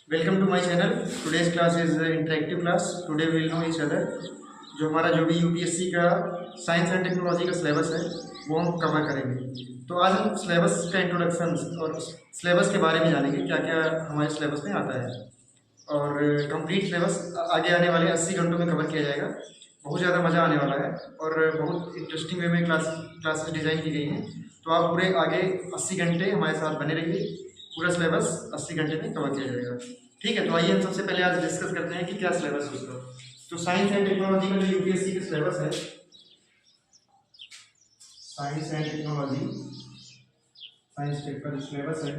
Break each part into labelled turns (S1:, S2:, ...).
S1: Welcome to my channel. Today's class is interactive class. Today we will know each other. जो भी UPSC का science and technology का syllabus है वो हम कवर करेंगे। तो आज हम सिलेबस का इंट्रोडक्शन और सिलेबस के बारे में जानेंगे, क्या क्या हमारे सिलेबस में आता है। और कंप्लीट सिलेबस आगे आने वाले 80 घंटों में कवर किया जाएगा। बहुत ज़्यादा मज़ा आने वाला है और बहुत इंटरेस्टिंग वे में क्लासेस डिज़ाइन की गई हैं। तो आप पूरे आगे 80 घंटे हमारे साथ बने रहिए। पूरा सिलेबस 80 घंटे में कवर किया जाएगा। ठीक है, तो आइए हम सबसे पहले आज डिस्कस करते हैं कि क्या सिलेबस है उसका। तो साइंस एंड टेक्नोलॉजी का जो यूपीएससी का सिलेबस है, science and technology, science tech का जो सिलेबस है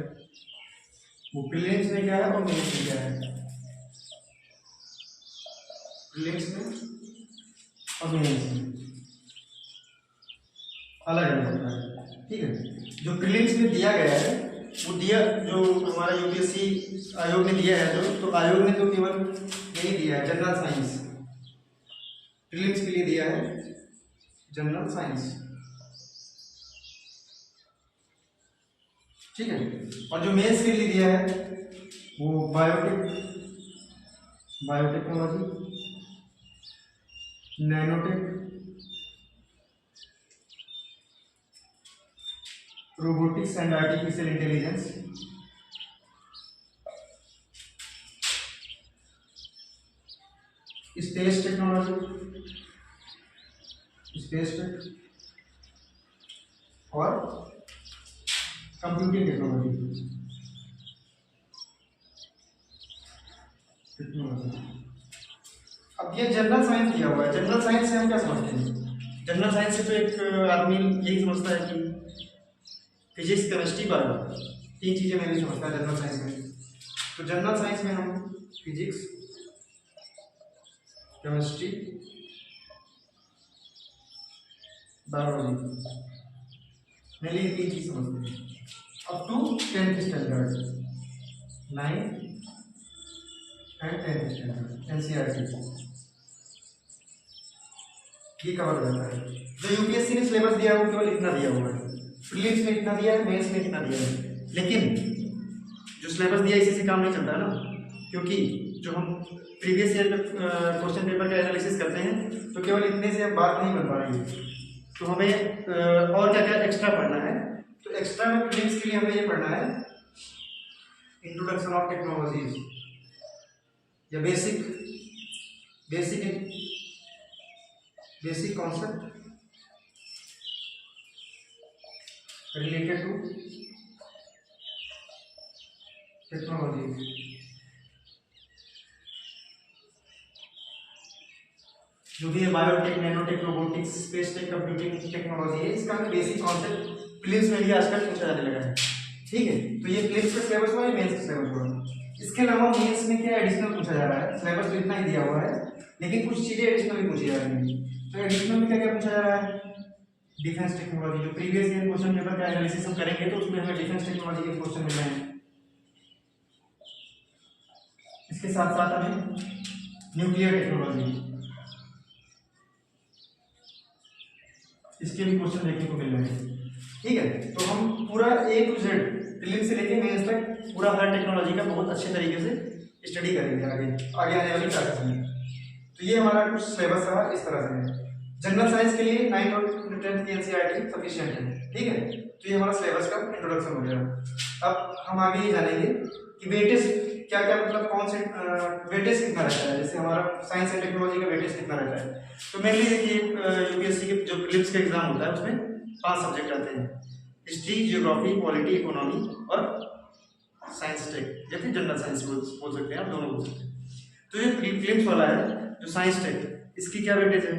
S1: वो प्रीलिम्स में क्या है और मेंस में क्या है। प्रीलिम्स में और मेंस में अलग अलग होता है। ठीक है, जो प्रीलिम्स में दिया गया है वो दिया, जो हमारा यूपीएससी आयोग ने दिया है तो आयोग ने तो केवल यही दिया है, जनरल साइंस। प्रीलिम्स के लिए दिया है जनरल साइंस। ठीक है, और जो मेंस के लिए दिया है वो biotechnology, nanotech, robotics and artificial intelligence, space technology, space tech और कंप्यूटिंग टेक्नोलॉजी। अब ये जनरल साइंस दिया हुआ है। जनरल साइंस से हम क्या समझते हैं? जनरल साइंस से तो एक आदमी यही समझता है कि फिजिक्स, केमिस्ट्री, बायो, तीन चीजें मैं नहीं समझता जनरल साइंस में। तो जनरल साइंस में हम फिजिक्स, केमिस्ट्री, बायोलॉजी, मेनली ये तीन चीज समझते हैं। Up to 10th standard, 9th and 10th standard NCERT ये कवर हो जाता है। जो यूपीएससी ने सिलेबस दिया है वो केवल इतना दिया हुआ है। प्रीलिम्स में इतना दिया है, मेंस में इतना दिया है। लेकिन जो सिलेबस दिया इसी से काम नहीं चलता है ना, क्योंकि जो हम प्रीवियस ईयर क्वेश्चन पेपर का एनालिसिस करते हैं तो केवल इतने से अब बात नहीं बन पा रही है। तो हमें और क्या क्या एक्स्ट्रा पढ़ना है। तो एक्स्ट्रा में प्रीलिम्स के लिए हमें ये पढ़ना है इंट्रोडक्शन ऑफ टेक्नोलॉजीज या basic concept related to technology. जो भी है biotech, nanotech, robotics, space tech, computing technology है, इसका बेसिक कॉन्सेप्ट प्रीलिम्स में भी आजकल पूछा जाने लगा है। ठीक है, तो ये प्रीलिम्स का सिलेबस हुआ, मेंस का सिलेबस हुआ। इसके अलावा मेंस में क्या एडिशनल पूछा जा रहा है? सिलेबस तो इतना ही दिया हुआ है, लेकिन कुछ चीजें एडिशनल भी पूछी जा रही हैं। तो एडिशनल में क्या क्या पूछा जा रहा है? Defence technology. जो प्रीवियस ईयर क्वेश्चन पेपर का एनालिसिस हम करेंगे तो उसमें हमें डिफेंस टेक्नोलॉजी के क्वेश्चन मिल रहे हैं। इसके साथ साथ हमें न्यूक्लियर टेक्नोलॉजी, इसके भी क्वेश्चन देखने को मिल रहे हैं। ठीक है, तो हम पूरा A to Z प्रीलिम्स से लेके मेंस तक पूरा हर टेक्नोलॉजी का बहुत अच्छे तरीके से स्टडी करेंगे आगे आने वाली क्लासेस में। तो ये हमारा कुछ सिलेबस रहा, इस तरह से है। जनरल साइंस के लिए 9th और 10th की एनसीईआरटी सफिशिएंट है। ठीक है, तो ये हमारा सिलेबस का इंट्रोडक्शन हो गया। अब हम आगे ये जानेंगे कि वेटेज क्या क्या, मतलब कौन से वेटेज कितना रहता है। जैसे हमारा साइंस एंड टेक्नोलॉजी का वेटेज कितना रहता है, तो मेनली देखिए यूपीएससी के जो प्रीलिम्स का एग्जाम होता है उसमें 5 सब्जेक्ट आते हैं: हिस्ट्री, जियोग्राफी, पॉलिटी, इकोनॉमी और साइंस टेक या फिर जनरल साइंस बोल सकते हैं, आप दोनों बोल सकते हैं। तो ये प्रीलिम्स वाला है जो साइंस टेक, इसकी क्या वेटेज है,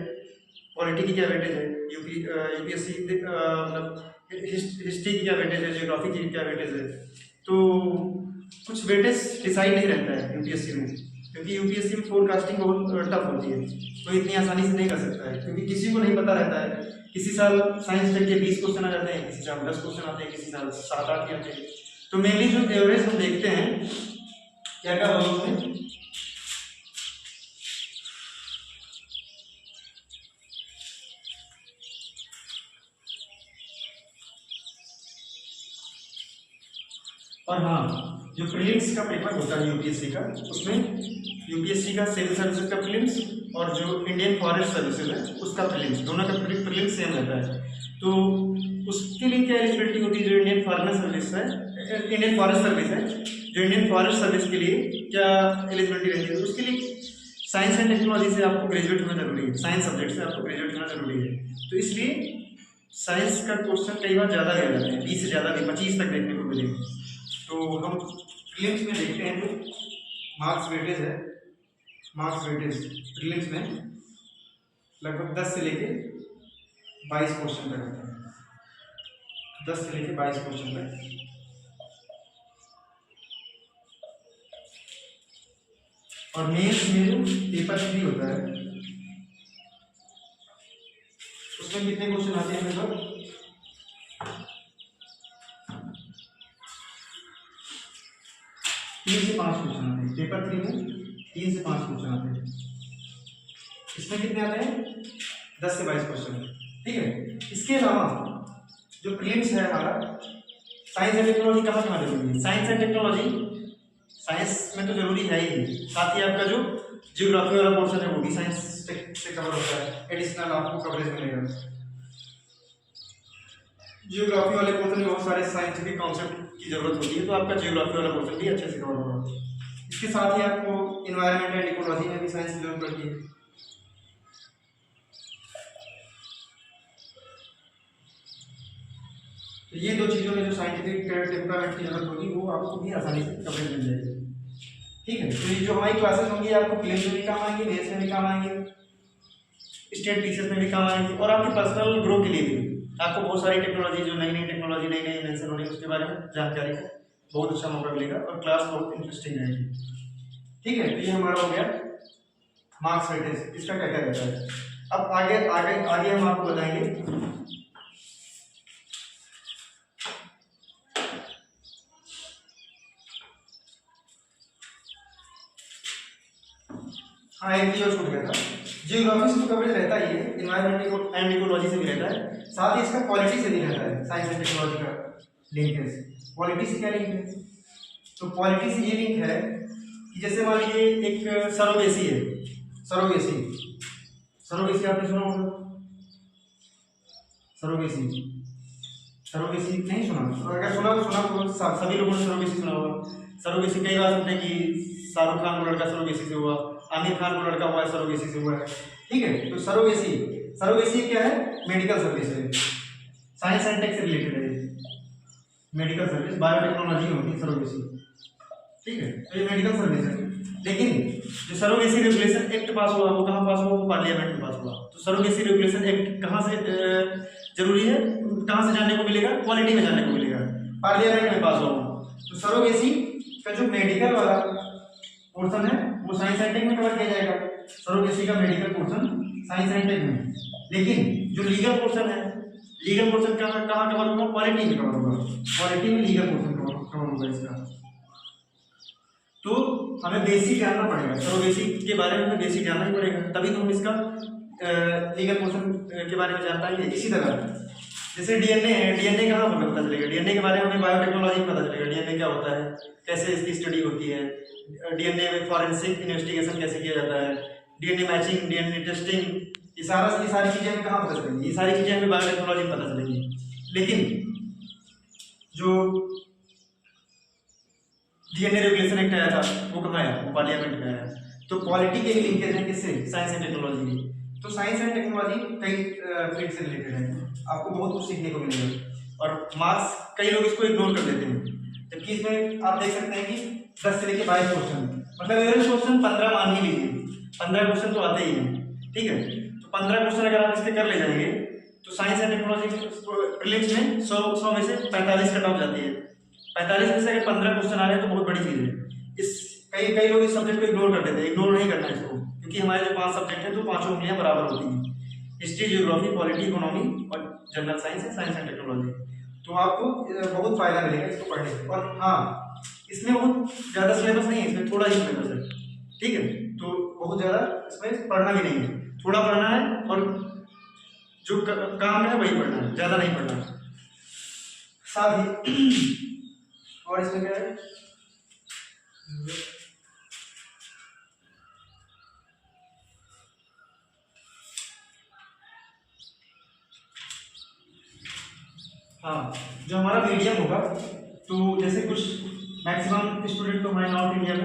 S1: पॉलिटी की क्या वेटेज है, यूपीएससी मतलब हिस्ट्री की क्या वेटेज है, जियोग्राफी की क्या वेटेज है। तो कुछ वेटेज डिसाइड नहीं रहता है यूपीएससी में, क्योंकि यूपीएससी में फोरकास्टिंग बहुत टफ होती है, तो इतनी आसानी से नहीं कर सकता है, क्योंकि किसी को नहीं पता रहता है। किसी साल साइंस टेक के 20 क्वेश्चन आ जाते हैं, किसी साल 10 क्वेश्चन आते हैं, किसी साल 7-8 आते हैं। तो मेनली जो एवरेज हम देखते हैं क्या क्या होगा उसमें, और हाँ जो प्रीलिम्स का पेपर होता है यूपीएससी का, उसमें यूपीएससी का सिविल सर्विसेज का प्रीलिम्स और जो इंडियन फॉरेस्ट सर्विसेज है उसका प्रीलिम्स, दोनों का प्रीलिम्स सेम रहता है। तो उसके लिए क्या एलिजिबिलिटी होती है, जो इंडियन फॉरेस्ट सर्विस है, इंडियन फॉरेस्ट सर्विस है, जो इंडियन फॉरेस्ट सर्विस के लिए क्या एलिजिबिलिटी रहती है, उसके लिए साइंस एंड टेक्नोलॉजी से आपको ग्रेजुएट होना जरूरी है, साइंस सब्जेक्ट से आपको ग्रेजुएट होना जरूरी है। तो इसलिए साइंस का क्वेश्चन कई बार ज़्यादा दिया जाता है, 20 से ज़्यादा भी 25 तक देखने को मिलेगा। तो हम प्रीलिम्स में देखते हैं जो मार्क्स वेटेज है, मार्क्स वेटेज प्रीलिम्स में लगभग 10 से लेके 22 क्वेश्चन तक होता है, 10 से लेके 22 क्वेश्चन तक। और मेंस में जो पेपर 3 होता है उसमें कितने क्वेश्चन आते हैं लगभग 3 से 5 क्वेश्चन आते हैं। पेपर 3 में 3 से 5 क्वेश्चन आते हैं। इसमें कितने आते हैं 10 से 22 क्वेश्चन, ठीक है। इसके अलावा जो प्रीलिम्स है हमारा, साइंस एंड टेक्नोलॉजी कहाँ कहाँ जरूरी है, साइंस एंड टेक्नोलॉजी साइंस में तो जरूरी है ही, साथ ही आपका जो जियोग्राफी वाला पोर्शन है वो भी साइंस से कवर होता है, एडिशनल आपको कवरेज मिलेगा। जियोग्राफी वाले पोर्शन में बहुत सारे साइंटिफिक कॉन्सेप्ट की जरूरत होती है, तो आपका जियोग्राफी वाला पोर्शन भी अच्छे से कवर होगा। इसके साथ ही आपको इन्वायरमेंट एंड इकोलॉजी में भी साइंस की जरूरत पड़ती है। तो ये दो चीज़ों में जो साइंटिफिक टेम्परामेंट की जरूरत होगी वो आपको भी आसानी से कवरेज मिल जाएगी, ठीक है। तो ये जो हमारी क्लासेस होंगी आपको प्रीलिम्स में भी काम आएंगे, मेंस में भी काम आएंगे, स्टेट पीसीएस में भी काम आएंगे, और आपके पर्सनल ग्रो के लिए भी आपको बहुत सारी टेक्नोलॉजी, जो नई नई टेक्नोलॉजी नई नई इन्वेंशन हो रही है उसके बारे में जानकारी का बहुत अच्छा मौका मिलेगा और क्लास बहुत इंटरेस्टिंग रहेगी, ठीक है। तो ये हमारा हो गया मार्क्स वेटेज, इसका क्या क्या रहता है। अब आगे आगे आगे हम आपको बताएंगे हाँ, एक चीज और छूट गया था, जियोग्राफी से तो कवरेज रहता ही है, इन्वायरमेंट एंड इकोलॉजी से भी रहता है, साथ ही इसका क्वालिटी से भी रहता है। साइंस एंड टेक्नोलॉजी का लिंकेज क्वालिटी से क्या लिंक है, तो क्वालिटी से ये लिंक है कि जैसे मान लीजिए एक सरोगेसी है, सरोगेसी सरोगेसी आपने सुना होगा, सरोगेसी सरोगेसी नहीं सुना, अगर सुना तो सभी लोगों ने सरोगेसी सुना होगा। सरोगेसी कई बार सुनते हैं कि शाहरुख खान को लड़का सरोगेसी से हुआ, आमिर खान को लड़का हुआ है सरोगेसी से हुआ है, ठीक है। तो सरोगेसी क्या है, मेडिकल सर्विस है, साइंस एंड टेक से रिलेटेड है, मेडिकल सर्विस, बायोटेक्नोलॉजी होती है सरोगेसी, ठीक है। तो ये मेडिकल सर्विस है। लेकिन जो सरोगेसी रेगुलेशन एक्ट पास हुआ वो कहाँ पास हुआ, वो पार्लियामेंट में पास हुआ। तो सरोगेसी रेगुलेशन एक्ट कहाँ से जरूरी है, कहाँ से जानने को मिलेगा, क्वालिटी में जानने को मिलेगा, पार्लियामेंट में पास हुआ। तो सरोगेसी का जो मेडिकल वाला पोर्शन है वो साइंस एंड टेक में कवर किया जाएगा, सरोगेसी का medical portion science and tech में। लेकिन जो लीगल पोर्शन है, लीगल पोर्शन कहाँ कवर होगा, क्वालिटी में कवर होगा, क्वालिटी में लीगल पोर्शन कवर होगा इसका। तो हमें बेसिक जानना पड़ेगा, सरोगेसी के बारे में हमें बेसिक जानना ही पड़ेगा, तभी तो हम इसका लीगल पोर्शन के बारे में जान पाएंगे। इसी तरह जैसे डीएनए है, डीएनए कहाँ हमें पता चलेगा, डीएनए के बारे में हमें बायोटेक्नोलॉजी में पता चलेगा, डीएनए क्या होता है, कैसे इसकी स्टडी होती है, डीएनए में फॉरेंसिक इन्वेस्टिगेशन कैसे किया जाता है, डीएनए मैचिंग, डीएनए टेस्टिंग, ये सारी चीज़ें हमें कहाँ पता चलेंगी, ये सारी चीज़ें हमें बायोटेक्नोलॉजी में पता चलेंगी। लेकिन जो डीएनए रेगुलेशन एक्ट आया था वो कहाँ आया, वो पार्लियामेंट में आया। तो क्वालिटी के लिंकेज है किससे, साइंस एंड टेक्नोलॉजी की। तो साइंस एंड टेक्नोलॉजी कई फील्ड से रिलेटेड है, आपको बहुत कुछ सीखने को मिलेगा। और मार्क्स कई लोग इसको इग्नोर कर देते हैं, जबकि इसमें आप देख सकते हैं कि 10 से लेकर 22 क्वेश्चन, मतलब एवरेज क्वेश्चन 15 मान ही लीजिए, 15 क्वेश्चन तो आते ही हैं, ठीक है। तो 15 क्वेश्चन अगर आप इसके कर ले जाएंगे तो साइंस एंड टेक्नोलॉजी प्रीलिम्स में 100 में से 45 कट ऑफ जाती है। 45 में से अगर 15 क्वेश्चन आ रहे हैं तो बहुत बड़ी चीज़ है। इस कई लोग इस सब्जेक्ट को इग्नोर कर देते हैं, इग्नोर नहीं करना इसको, क्योंकि हमारे जो 5 सब्जेक्ट हैं तो 5 उंगलियां बराबर होती हैं, हिस्ट्री, जियोग्राफी, पॉलिटी, इकोनॉमी और जनरल साइंस है, साइंस एंड टेक्नोलॉजी। तो आपको बहुत फायदा मिलेगा इसको पढ़ने से। और हाँ, इसमें बहुत ज़्यादा सिलेबस नहीं है, इसमें थोड़ा ही सिलेबस है, ठीक है। तो बहुत ज़्यादा इसमें पढ़ना भी नहीं है, थोड़ा पढ़ना है और जो काम है वही पढ़ना है, ज़्यादा नहीं पढ़ना है। साथ ही और इसमें क्या है, हाँ, जो हमारा मीडियम होगा, तो जैसे कुछ मैक्सिमम स्टूडेंट तो हमारे नॉर्थ इंडिया में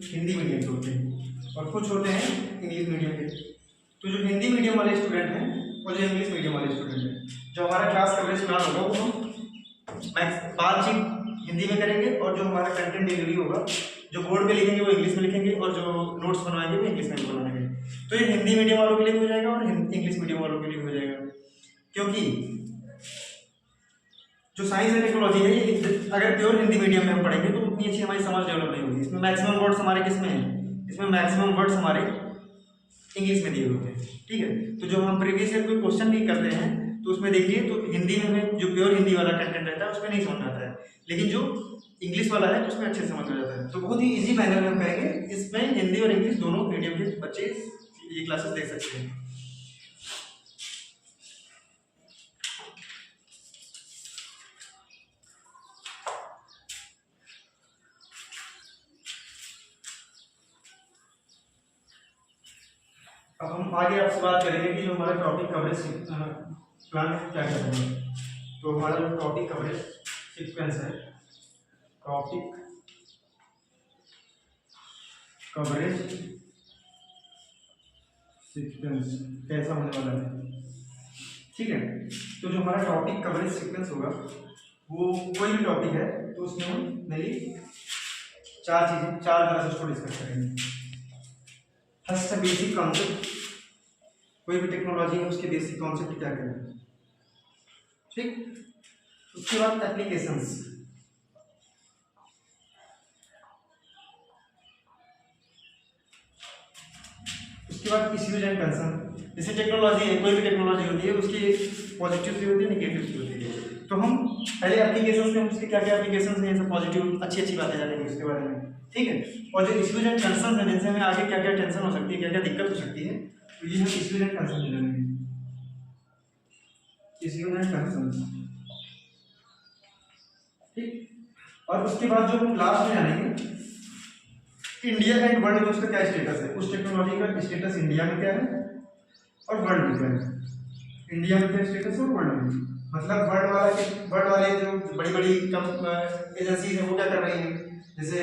S1: हिंदी मीडियम के होते हैं और कुछ होते हैं इंग्लिश मीडियम के। तो जो हिंदी मीडियम वाले स्टूडेंट हैं और जो इंग्लिश मीडियम वाले स्टूडेंट हैं, जो हमारा क्लास कवरेज प्लान होगा वो हम बातचीत हिंदी में करेंगे और जो हमारा कंटेंट डिलीवरी होगा, जो बोर्ड पे लिखेंगे वो इंग्लिश में लिखेंगे और जो नोट्स बनवाएंगे वो इंग्लिश में बनवाएंगे। तो ये हिंदी मीडियम वालों के लिए हो जाएगा और इंग्लिश मीडियम वालों के लिए हो जाएगा। क्योंकि जो साइंस एंड टेक्नोलॉजी है, ये अगर प्योर हिंदी मीडियम में हम पढ़ेंगे तो उतनी अच्छी हमारी समझ डेवलप नहीं होगी। इसमें मैक्सिमम वर्ड्स हमारे किस में हैं? इसमें मैक्सिमम वर्ड्स हमारे इंग्लिश में दिए होते हैं, ठीक है। तो जो हम प्रीवियस ईयर कोई क्वेश्चन भी करते हैं तो उसमें देखिए, तो हिंदी में हमें जो प्योर हिंदी वाला कंटेंट रहता है उसमें नहीं समझ आता है, लेकिन जो इंग्लिश वाला है उसमें अच्छे से समझ में जाता है। तो बहुत ही ईजी मैनर में हम करेंगे, इसमें हिंदी और इंग्लिश दोनों मीडियम के बच्चे ये क्लासेस देख सकते हैं। अब हम आगे आपसे बात करेंगे कि जो हमारा टॉपिक कवरेज प्लान है क्या क्या है। तो हमारा जो टॉपिक कवरेज सीक्वेंस है, टॉपिक कवरेज सीक्वेंस कैसा होने वाला है, ठीक है। तो जो हमारा टॉपिक कवरेज सीक्वेंस होगा वो कोई भी टॉपिक है तो उसमें हम मेनली चार तरह से उसको डिस्कस करेंगे। फर्स्ट है बेसिक कॉन्सेप्ट, कोई भी टेक्नोलॉजी है उसके बेसिक कॉन्सेप्ट क्या क्या है, ठीक। उसके बाद एप्लीकेशंस, उसके बाद इश्यूज एंड कंसर्न। जैसे टेक्नोलॉजी है, कोई भी टेक्नोलॉजी होती है उसकी पॉजिटिव भी होती है, नेगेटिव भी होती है। तो हम पहले एप्लीकेशंस में उसके क्या क्या एप्लीकेशंस हैं, सब पॉजिटिव अच्छी बातें जानेंगे उसके बारे में, ठीक है। और जो इश्यूज एंड कंसर्न है, जिनसे हमें आगे क्या क्या टेंशन हो सकती है, क्या क्या दिक्कत हो सकती है, तो ये हम इश्यूज एंड कंसर्न जानेंगे। इश्यूज एंड कंसर्न, ठीक। और उसके बाद जो हम लास्ट में जानेंगे इंडिया एंड वर्ल्ड में उसका क्या स्टेटस है, उस टेक्नोलॉजी का स्टेटस इंडिया में क्या है और वर्ल्ड में क्या है। इंडिया में क्या स्टेटस है और वर्ल्ड में, मतलब वर्ल्ड वाले जो बड़ी बड़ी एजेंसी है वो क्या कर रही हैं। जैसे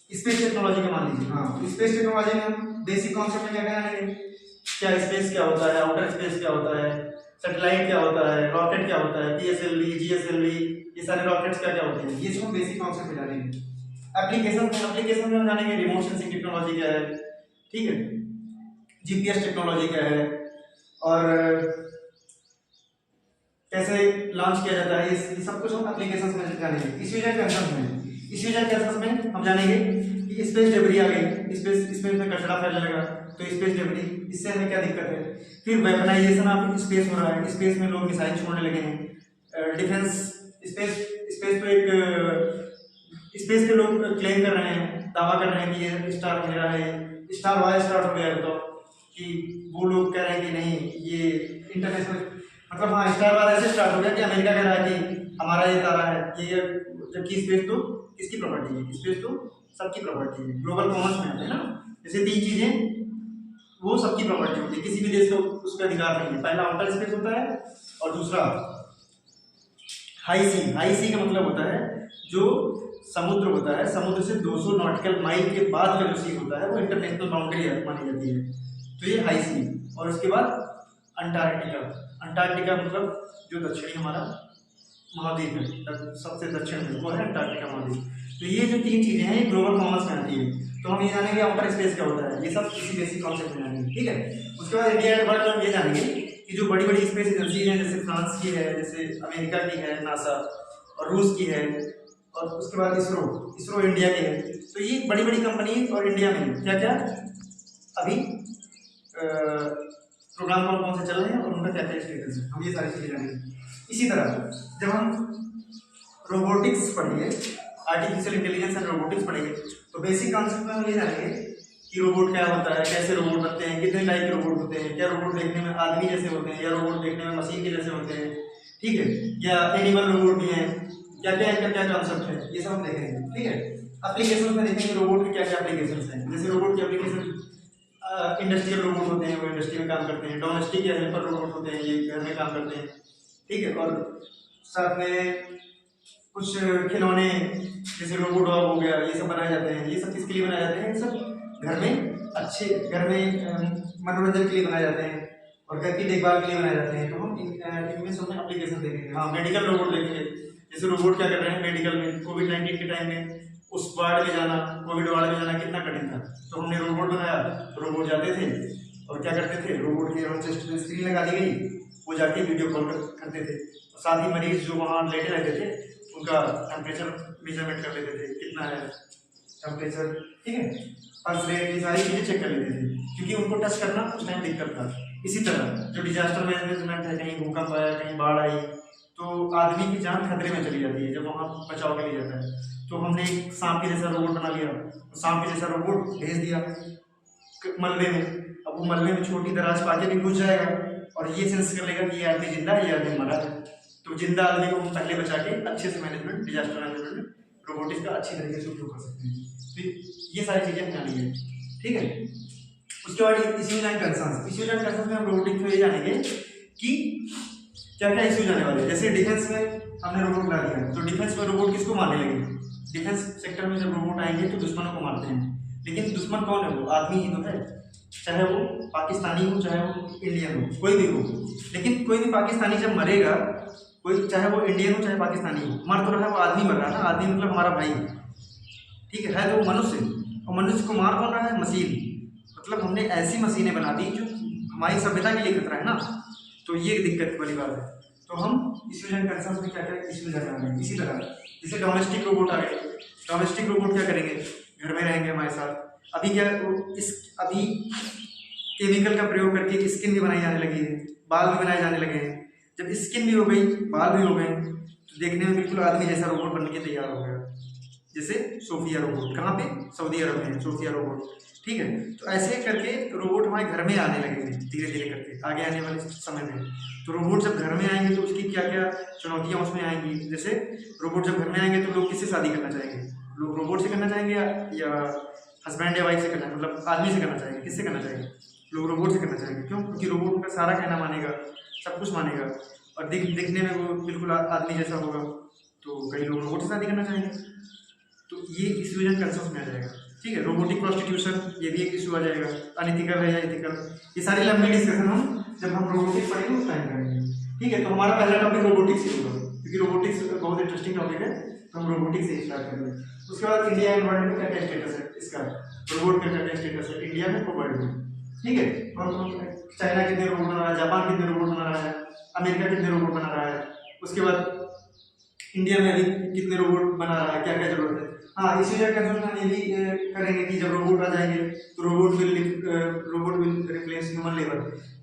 S1: स्पेस टेक्नोलॉजी का मान लीजिए, हाँ, स्पेस टेक्नोलॉजी में हम बेसिक कॉन्सेप्ट में क्या जानेंगे, क्या स्पेस क्या होता है, आउटर स्पेस क्या होता है, सैटेलाइट क्या होता है, रॉकेट क्या होता है, PSLV GSLV, ये सारे रॉकेट्स क्या क्या होते हैं, ये सब हम बेसिक कॉन्सेप्ट में जानेंगे। एप्लीकेशन में हम जानेंगे रिमोट सेंसिंग टेक्नोलॉजी क्या है, ठीक है, GPS टेक्नोलॉजी क्या है और कैसे लॉन्च किया जाता है, ये सब कुछ हम एप्लीकेशंस में जानेंगे। इश्यूज एंड कंसर्न्स में हम जानेंगे कि स्पेस डेब्री आ गई, स्पेस में कचरा फैलने लगा, तो स्पेस डेब्री, इससे हमें क्या दिक्कत है। फिर वेपनाइजेशन ऑफ स्पेस हो रहा है, स्पेस में लोग मिसाइल छोड़ने लगे हैं, डिफेंस स्पेस पे स्पेस के लोग क्लेम कर रहे हैं, दावा कर रहे हैं कि ये स्टार मेरा है, स्टार वार स्टार्ट हो गया है, तो कि वो लोग कह रहे हैं कि नहीं ये इंटरनेशनल, मतलब हाँ स्टार वार ऐसे स्टार्ट हो गया कि अमेरिका कह रहा है कि हमारा ये तारा है, ये जबकि स्पेस तो किसकी प्रॉपर्टी है, स्पेस तो सबकी प्रॉपर्टी है, ग्लोबल कॉमर्स में आते हैं ना। जैसे 3 चीजें वो सबकी प्रॉपर्टी होती है, किसी भी देश को उस पर अधिकार नहीं है। पहला आउटर स्पेस होता है और दूसरा हाई सी का मतलब होता है जो समुद्र होता है, समुद्र से 200 नॉटिकल माइल के बाद का जो सी होता है वो इंटरनेशनल बाउंड्री मानी जाती है, तो ये हाई सी। और उसके बाद अंटार्कटिका मतलब जो दक्षिणी हमारा महाद्वीप है, सबसे दक्षिण में वो है अंटार्कटिका महाद्वीप। तो ये जो 3 चीजें हैं ये ग्लोबल कॉमर्स में आती है। तो हम ये जानेंगे आउटर स्पेस क्या होता है, ये सब किसी बेसिक कॉन्सेप्ट में जानेंगे, ठीक है। उसके बाद इंडिया एंड वर्ल्ड में ये जानेंगे कि जो बड़ी बड़ी स्पेस एजेंसी हैं, जैसे फ्रांस की है, जैसे अमेरिका की है नासा, और रूस की है, और उसके बाद इसरो इंडिया की है। तो ये बड़ी बड़ी कंपनी और इंडिया में क्या क्या अभी प्रोग्राम कौन से चल रहे हैं और उनका क्या क्या स्टेटस है, हम ये सारी चीजें जानेंगे। इसी तरह जब हम रोबोटिक्स पढ़ेंगे, आर्टिफिशियल इंटेलिजेंस एंड रोबोटिक्स पढ़ेंगे, तो बेसिक कॉन्सेप्ट में हम ये जानेंगे कि रोबोट क्या होता है, कैसे रोबोट बनते हैं, कितने टाइप के रोबोट होते हैं, क्या रोबोट देखने में आदमी जैसे होते हैं या रोबोट देखने में मशीन के जैसे होते हैं, ठीक है, या एनिमल रोबोट भी हैं, क्या क्या इनका क्या कॉन्सेप्ट है, ये सब हम देखेंगे, ठीक है। एप्लीकेशन में देखेंगे रोबोट के क्या क्या एप्लीकेशन हैं। जैसे रोबोट की एप्लीकेशन इंडस्ट्रियल रोबोट होते हैं, वो इंडस्ट्री में काम करते हैं। डोमेस्टिक या हेल्पर रोबोट होते हैं, ये घर में काम करते हैं, ठीक है। और साथ में कुछ खिलौने जैसे रोबोट डॉग हो गया, ये सब बनाए जाते हैं। ये सब किसके लिए बनाए जाते हैं? ये सब घर में अच्छे, घर में मनोरंजन के लिए बनाए जाते हैं और घर की देखभाल के लिए बनाए जाते हैं। तो हम इनमें सब में एप्लीकेशन देखेंगे। हाँ, मेडिकल रोबोट देखेंगे। जैसे रोबोट क्या कर रहे हैं मेडिकल में, कोविड-19 के टाइम में उस वार्ड में जाना, कोविड वार्ड में जाना कितना कठिन था, तो हमने रोबोट बनाया। रोबोट जाते थे और क्या करते थे, रोबोट के चेस्ट पे स्क्रीन लगा दी गई, वो जाके वीडियो कॉल करते थे। और साथ ही मरीज जो वहाँ लेटे रहते थे उनका टेम्परेचर मेजरमेंट कर लेते थे, कितना है टेम्परेचर, ठीक है, पल्स रेट, ये सारी चीज़ें चेक कर लेते थे, क्योंकि उनको टच करना उस टाइम दिक्कत था। इसी तरह जो डिजास्टर मैनेजमेंट है, कहीं भूकंप आया, कहीं बाढ़ आई, तो आदमी की जान खतरे में चली जाती है जब वहाँ बचाव के लिए जाता है। तो हमने एक सांप के जैसा रोबोट बना लिया, सांप के जैसा रोबोट भेज दिया मलबे में। अब वो मलबे में छोटी दराज पाके भी घुस जाएगा और ये सेंस कर लेगा कि ये आदमी जिंदा है, ये आदमी मरा है। तो जिंदा आदमी को हम पहले बचा के अच्छे से मैनेजमेंट, डिजास्टर मैनेजमेंट में रोबोटिक्स का अच्छी तरीके से उपयोग कर सकते हैं। तो ये सारी चीजें हमें आनी है, ठीक है। उसके बाद issues and concerns. Issues and concerns में हम रोबोटिक्स में ये जानेंगे कि क्या क्या इश्यूज आने वाले हैं। जैसे डिफेंस में हमने रोबोट ला दिया, तो डिफेंस में रोबोट किसको मारने लगे? डिफेंस सेक्टर में जब रोबोट आएंगे तो दुश्मनों को मारते हैं, लेकिन दुश्मन कौन है? वो आदमी ही तो है, चाहे वो पाकिस्तानी हो, चाहे वो इंडियन हो, कोई भी हो। लेकिन कोई भी पाकिस्तानी जब मरेगा, कोई चाहे वो इंडियन हो चाहे पाकिस्तानी हो, मर तो रहा है, वो आदमी मर रहा है ना। आदमी मतलब हमारा भाई, ठीक है तो वो मनुष्य, और मनुष्य को मार कौन रहा है? मशीन। मतलब हमने ऐसी मशीनें बना दी जो हमारी सभ्यता के लिए खतरा है ना, तो ये दिक्कत वाली बात है। तो हम इश्यूज एंड कंसर्न्स में क्या क्या इश्यूज आ रहे हैं। इसी तरह जैसे डोमेस्टिक रोबोट आ गए। डोमेस्टिक रोबोट क्या करेंगे? घर में रहेंगे हमारे साथ। अभी क्या अभी केमिकल का प्रयोग करके स्किन भी बनाई जाने लगी है, बाल भी बनाए जाने लगे हैं। जब स्किन भी हो गई, बाल भी हो गए, तो देखने में बिल्कुल आदमी जैसा रोबोट बन के तैयार हो गया। जैसे सोफिया रोबोट, कहाँ पे? सऊदी अरब में सोफिया रोबोट, ठीक है। तो ऐसे करके रोबोट हमारे घर में आने लगेंगे धीरे धीरे करके आगे आने वाले समय में। तो रोबोट जब घर में आएंगे तो उसकी क्या क्या चुनौतियां उसमें आएंगी। जैसे रोबोट जब घर में आएंगे तो लोग किससे शादी करना चाहेंगे? लोग रोबोट से करना चाहेंगे या हस्बैंड या वाइफ से करना, मतलब आदमी से करना चाहेंगे? किससे करना चाहेंगे? लोग रोबोट से करना चाहेंगे। क्यों? क्योंकि रोबोट उनका सारा कहना मानेगा, सब कुछ मानेगा और दिखने में वो बिल्कुल आदमी जैसा होगा। तो कई लोग रोबोट से शादी करना चाहेंगे। तो ये इश्यूज एंड कंसर्न्स में आ जाएगा, ठीक है। रोबोटिक प्रोस्टिट्यूशन, ये भी एक इशू आ जाएगा। अनइथिकल है या इथिकल, ये सारी लंबी डिस्कशन हम जब हम रोबोटिक्स पढ़ेंगे उस टाइम करेंगे, ठीक है। तो हमारा पहला टॉपिक रोबोटिक्स ही होगा, क्योंकि रोबोटिक्स बहुत इंटरेस्टिंग टॉपिक है, तो हम रोबोटिक्स से स्टार्ट करेंगे। उसके बाद इंडिया एंड वर्ल्ड में क्या क्या स्टेटस है इसका, रोबोट का क्या क्या स्टेटस है इंडिया में और वर्ल्ड में, ठीक है। और चाइना कितने रोबोट बना रहा है, जापान कितने रोबोट बना रहा है, अमेरिका कितने रोबोट बना रहा है, उसके बाद इंडिया में अभी कितने रोबोट बना रहा है, क्या क्या जरूरत है। हाँ, इसी जगह कंसर्न हम ये भी करेंगे कि जब रोबोट आ जाएंगे तो robot will replace human labour.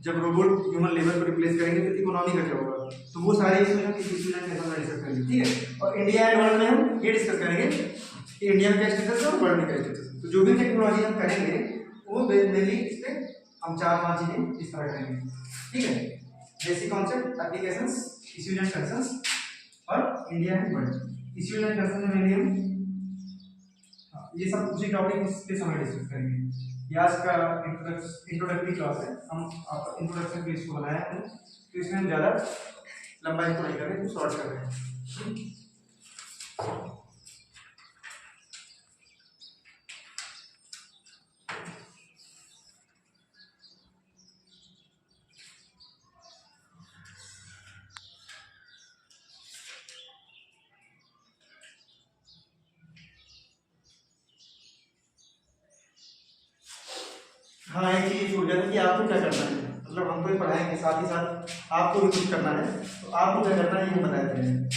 S1: जब रोबोट ह्यूमन लेबर को रिप्लेस करेंगे तो इकोनॉमी का क्या होगा। तो वो सारे इश्यूज हम इस इश्यू में डिस्कस करेंगे, ठीक है। और इंडिया एंड वर्ल्ड में हम ये डिस्कस करेंगे कि इंडिया में क्या स्टेटस है और वर्ल्ड में क्या स्टेटस है। तो जो भी टेक्नोलॉजी हम करेंगे वो मेनली इस पर हम 4-5 चीजें इस तरह करेंगे, ठीक है। Basic concept, applications, issues and concerns और India and world. Issues and concern में मेनली हम ये सब उसी टॉपिक के समय डिस्कस करेंगे। ये आज का इंट्रोडक्टरी क्लास है, हम इंट्रोडक्शन के इसको बनाया है, तो इसमें हम ज़्यादा लंबा इसको नहीं कर रहे, तो शॉर्ट कर रहे हैं। हाँ, एक चीज छूट जाती है कि आपको क्या करना है। मतलब हमको ही पढ़ाएंगे, साथ ही साथ आपको भी कुछ करना है, तो आपको क्या करना है ये बता देते हैं।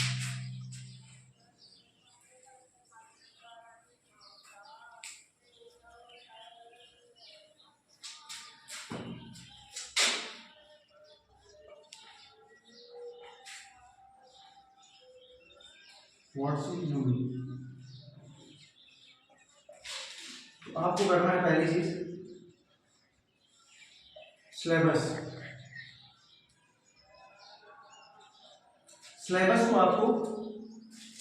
S1: तो आपको करना है पहली चीज सिलेबस। सिलेबस को आपको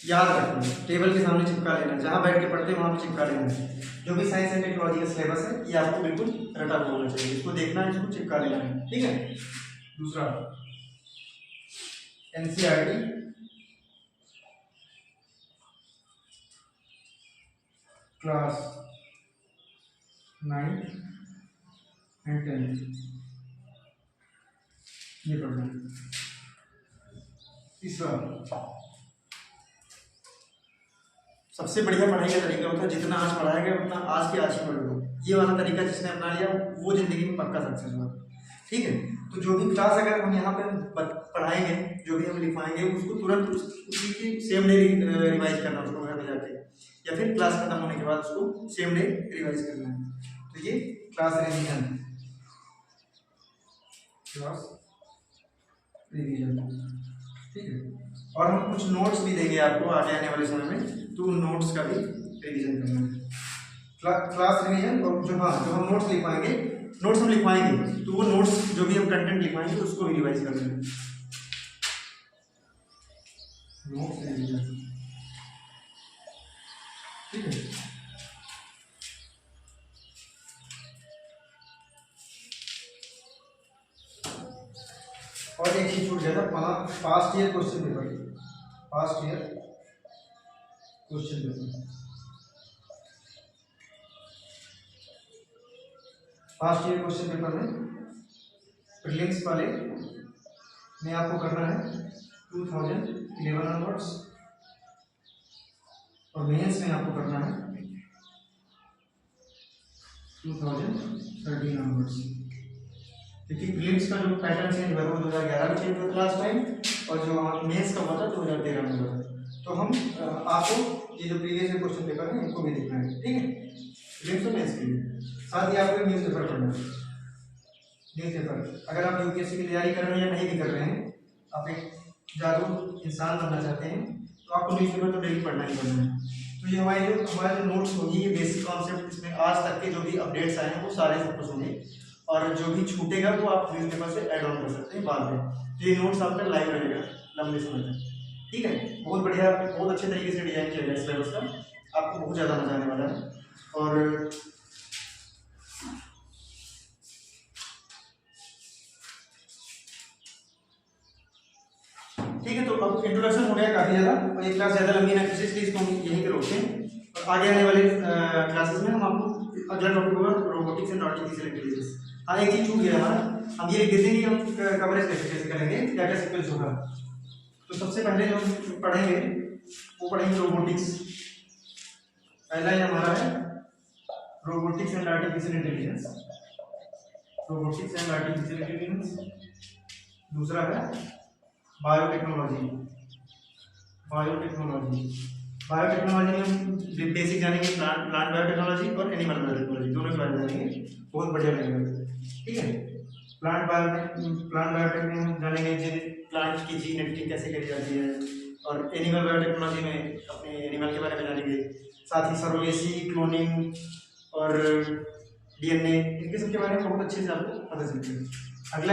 S1: याद रखना, टेबल के सामने चिपका लेना, जहाँ बैठ के पढ़ते हैं वहाँ पे चिपका लेना है। जो भी साइंस एंड टेक्नोलॉजी का सिलेबस है ये आपको बिल्कुल रटा हुआ होना चाहिए, इसको देखना है, इसको चिपका लेना है, ठीक है। दूसरा एनसीईआरटी क्लास 9 एंड 10 ये पढ़ना है। तीसरा सबसे बढ़िया पढ़ाई का तरीका होता है जितना आज पढ़ाया गया उतना आज के आज ही पढ़ लो, ये वाला तरीका जिसने अपना लिया वो जिंदगी में पक्का सक्सेस हुआ, ठीक है। तो जो भी क्लास अगर हम यहाँ पे पढ़ाएंगे, जो भी हम लिखवाएंगे उसको तुरंत उसी की सेम डे रिवाइज करना उसको घर में जाके, या फिर क्लास खत्म होने के बाद उसको सेम डे रिवाइज करना है। तो ये क्लास रिवीजन, क्लास रिवीजन, ठीक है। और हम कुछ नोट्स भी देंगे आपको आगे आने वाले समय में, तो उन नोट्स का भी रिवीजन करना है। क्लास रिवीजन और जो हम नोट्स लिखवाएंगे तो वो नोट्स जो भी हम कंटेंट लिखवाएंगे तो उसको भी रिवाइज कर लेंगे। नोट्स रिवीजन, ठीक है। और एक चीज छूट गया था, past year question paper, past year question paper, past year question paper में प्रीलिम्स वाले में आपको करना है 2011 ऑनवर्ड्स और मेंस में आपको करना है 2013 ऑनवर्ड्स, क्योंकि प्रीलिम्स का जो पैटर्न चेंज हुआ था वो 2011 में चेंज हुआ था लास्ट टाइम, और जो मेंस का हुआ था 2013 में हुआ था। तो हम आपको ये जो प्रीवियस ईयर क्वेश्चन पेपर है इनको भी देखना है, ठीक है, प्रीलिम्स और मेंस के लिए। साथ ही आपको न्यूज़ पेपर पढ़ना है। न्यूज़ पेपर अगर आप यूपीएससी की तैयारी कर रहे हैं या नहीं भी कर रहे हैं, आप एक जागरूक इंसान बनना चाहते हैं तो आपको न्यूज़ पेपर तो डेली पढ़ना ही पड़ना है। तो ये हमारे जो नोट्स होंगी ये बेसिक कॉन्सेप्ट, इसमें आज तक के जो भी अपडेट्स आए हैं वो सारे फोकस होंगे, और जो भी छूटेगा वो आप न्यूज़ पेपर से ऐड ऑन कर सकते हैं बाद में। तो ये नोट्स आपका लाइव रहेगा लंबे समय तक, ठीक है। बहुत बढ़िया, बहुत अच्छे तरीके से डिजाइन किया गया सिलेबस का, आपको बहुत ज़्यादा मजा आने वाला है। और ठीक है, तो अब इंट्रोडक्शन हो गया काफ़ी ज़्यादा, और ये क्लास ज़्यादा लंबी ना खींचे इसलिए इसको हम यहीं पे रोकते हैं, और आगे आने वाले क्लासेस में हम आपको अगला टॉपिक होगा रोबोटिक्स एंड आर्टिफिशियल इंटेलिजेंस। हाँ, एक चीज़ छूट गया हमारा, हम ये लिख देते हैं कि हम कवरेज कैसे करेंगे, क्या क्या सीक्वेंस होगा। तो सबसे पहले जो हम पढ़ेंगे वो पढ़ेंगे रोबोटिक्स। पहला ही हमारा है robotics and artificial intelligence, robotics and artificial intelligence. दूसरा है बायोटेक्नोलॉजी, बायोटेक्नोलॉजी में हम बेसिक जानेंगे प्लांट बायोटेक्नोलॉजी और एनिमल बायोटेक्नोलॉजी, दोनों के बारे में जानेंगे, बहुत बढ़िया लगेगा, ठीक है। प्लांट बायोटेक में हम जानेंगे प्लांट की जीन एडिटिंग कैसे करी जाती है, और एनिमल बायोटेक्नोलॉजी में अपने एनिमल के बारे में जानेंगे, साथ ही सरोगेसी, क्लोनिंग और डीएनए, इनके सबके बारे में बहुत अच्छे से आपको पता चलते हैं। अगला